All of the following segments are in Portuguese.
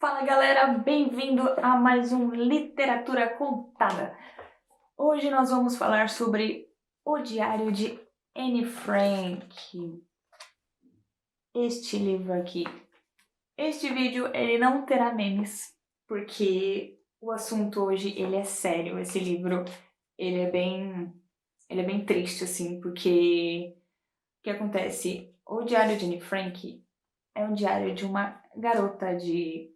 Fala galera, bem-vindo a mais um Literatura Contada. Hoje nós vamos falar sobre O Diário de Anne Frank. Este livro aqui. Este vídeo ele não terá memes, porque o assunto hoje ele é sério. Esse livro ele é bem triste assim, porque o que acontece? O Diário de Anne Frank é um diário de uma garota de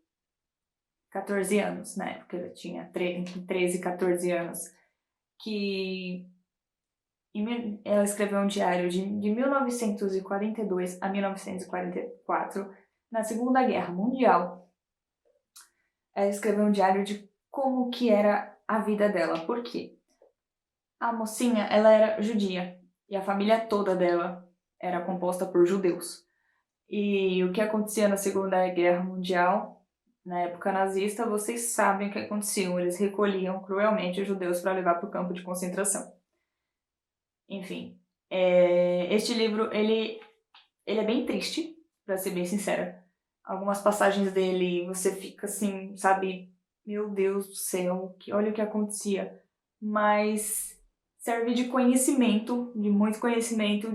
14 anos, na época eu tinha entre 13 e 14 anos, que ela escreveu um diário de 1942 a 1944, na Segunda Guerra Mundial. Ela escreveu um diário de como que era a vida dela. Por quê? A mocinha, ela era judia, e a família toda dela era composta por judeus. E o que acontecia na Segunda Guerra Mundial, na época nazista, vocês sabem o que aconteceu. Eles recolhiam cruelmente os judeus para levar para o campo de concentração. Enfim, este livro, ele é bem triste, para ser bem sincera. Algumas passagens dele, você fica assim, sabe? Meu Deus do céu, olha o que acontecia. Mas serve de conhecimento, de muito conhecimento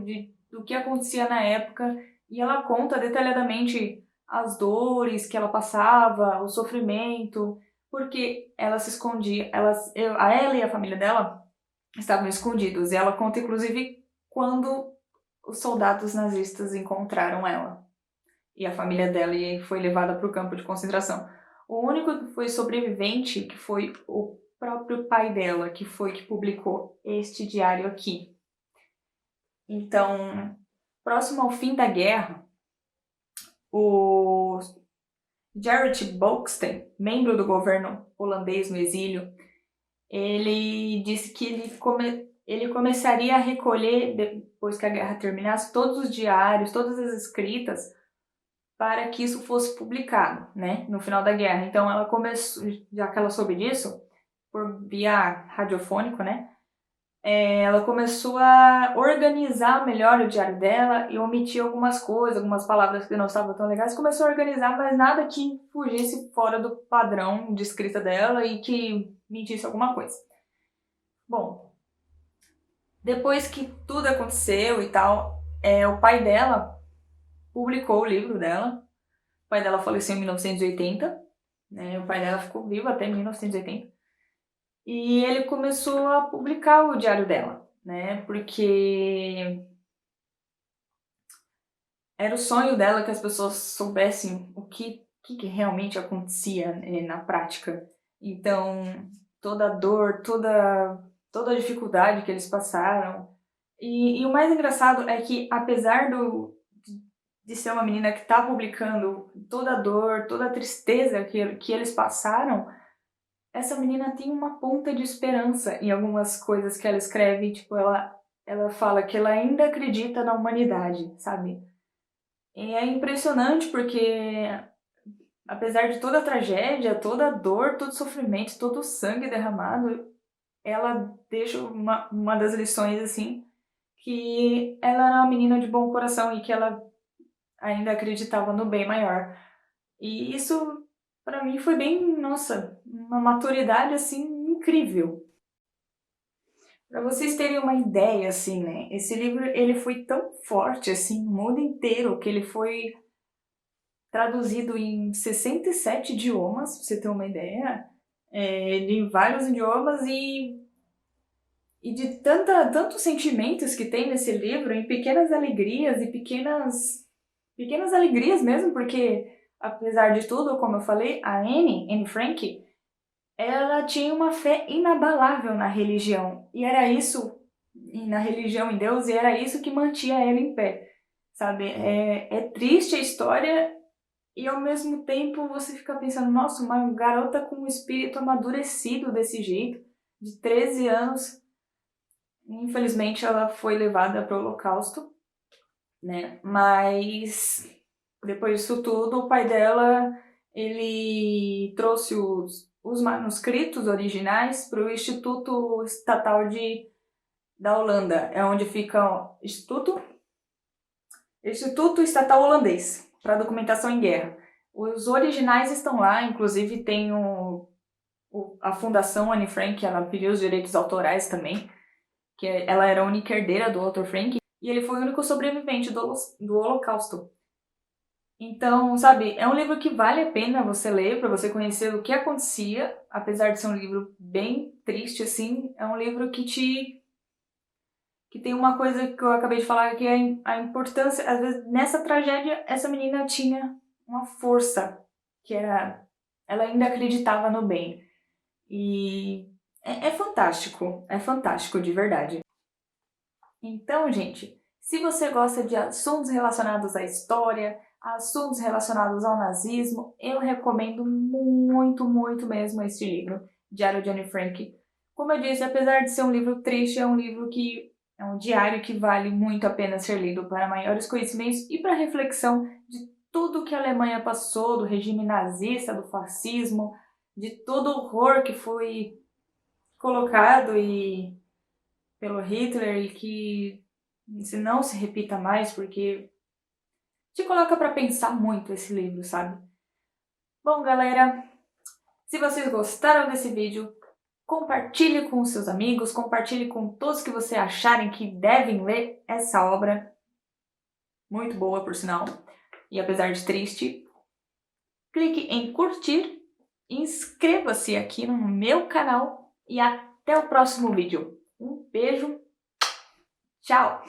do que acontecia na época. E ela conta detalhadamente as dores que ela passava, o sofrimento, porque ela se escondia. Ela e a família dela estavam escondidos. E ela conta, inclusive, quando os soldados nazistas encontraram ela. E a família dela foi levada para o campo de concentração. O único que foi sobrevivente, que foi o próprio pai dela, que foi que publicou este diário aqui. Então, próximo ao fim da guerra, o Gerrit Bolkestein, membro do governo holandês no exílio, ele disse que ele começaria a recolher, depois que a guerra terminasse, todos os diários, todas as escritas, para que isso fosse publicado, né, no final da guerra. Então ela começou, já que ela soube disso, por via radiofônico, né, ela começou a organizar melhor o diário dela e omitir algumas coisas, algumas palavras que não estavam tão legais. Começou a organizar, mas nada que fugisse fora do padrão de escrita dela e que mentisse alguma coisa. Bom, depois que tudo aconteceu e tal, o pai dela publicou o livro dela. O pai dela faleceu em 1980, né? O pai dela ficou vivo até 1980. E ele começou a publicar o diário dela, né? Porque era o sonho dela que as pessoas soubessem o que realmente acontecia, né, na prática. Então, toda a dor, toda a dificuldade que eles passaram. E o mais engraçado é que, apesar de ser uma menina que está publicando toda a dor, toda a tristeza que eles passaram, essa menina tem uma ponta de esperança em algumas coisas que ela escreve. Tipo, ela fala que ela ainda acredita na humanidade, sabe? E é impressionante porque, apesar de toda a tragédia, toda a dor, todo o sofrimento, todo o sangue derramado, ela deixa uma das lições, assim, que ela era uma menina de bom coração e que ela ainda acreditava no bem maior. E isso, pra mim, foi bem, nossa, uma maturidade, assim, incrível. Pra vocês terem uma ideia, assim, né, esse livro, ele foi tão forte, assim, no mundo inteiro, que ele foi traduzido em 67 idiomas, pra você ter uma ideia, de vários idiomas e de tantos sentimentos que tem nesse livro, em pequenas alegrias e pequenas alegrias mesmo, porque apesar de tudo, como eu falei, a Anne Frank, ela tinha uma fé inabalável na religião, e era isso, e na religião em Deus, e era isso que mantinha ela em pé, sabe? É triste a história, e ao mesmo tempo você fica pensando, nossa, uma garota com um espírito amadurecido desse jeito, de 13 anos, infelizmente ela foi levada para o Holocausto, né? Mas depois disso tudo, o pai dela, ele trouxe os manuscritos originais para o Instituto Estatal da Holanda, é onde fica o Instituto Estatal Holandês para Documentação em Guerra. Os originais estão lá, inclusive tem a Fundação Anne Frank, ela pediu os direitos autorais também, que ela era a única herdeira do Otto Frank, e ele foi o único sobrevivente do Holocausto. Então, sabe, é um livro que vale a pena você ler, para você conhecer o que acontecia, apesar de ser um livro bem triste, assim, é um livro que tem uma coisa que eu acabei de falar, que é a importância, às vezes, nessa tragédia, essa menina tinha uma força, que era, ela ainda acreditava no bem. E é fantástico, de verdade. Então, gente, se você gosta de assuntos relacionados à história, assuntos relacionados ao nazismo, eu recomendo muito, muito mesmo este livro, Diário de Anne Frank. Como eu disse, apesar de ser um livro triste, é um livro que é um diário que vale muito a pena ser lido para maiores conhecimentos e para reflexão de tudo que a Alemanha passou, do regime nazista, do fascismo, de todo o horror que foi colocado pelo Hitler e que se não se repita mais, porque te coloca para pensar muito esse livro, sabe? Bom, galera, se vocês gostaram desse vídeo, compartilhe com seus amigos, compartilhe com todos que você acharem que devem ler essa obra. Muito boa, por sinal. E apesar de triste, clique em curtir, inscreva-se aqui no meu canal e até o próximo vídeo. Um beijo, tchau!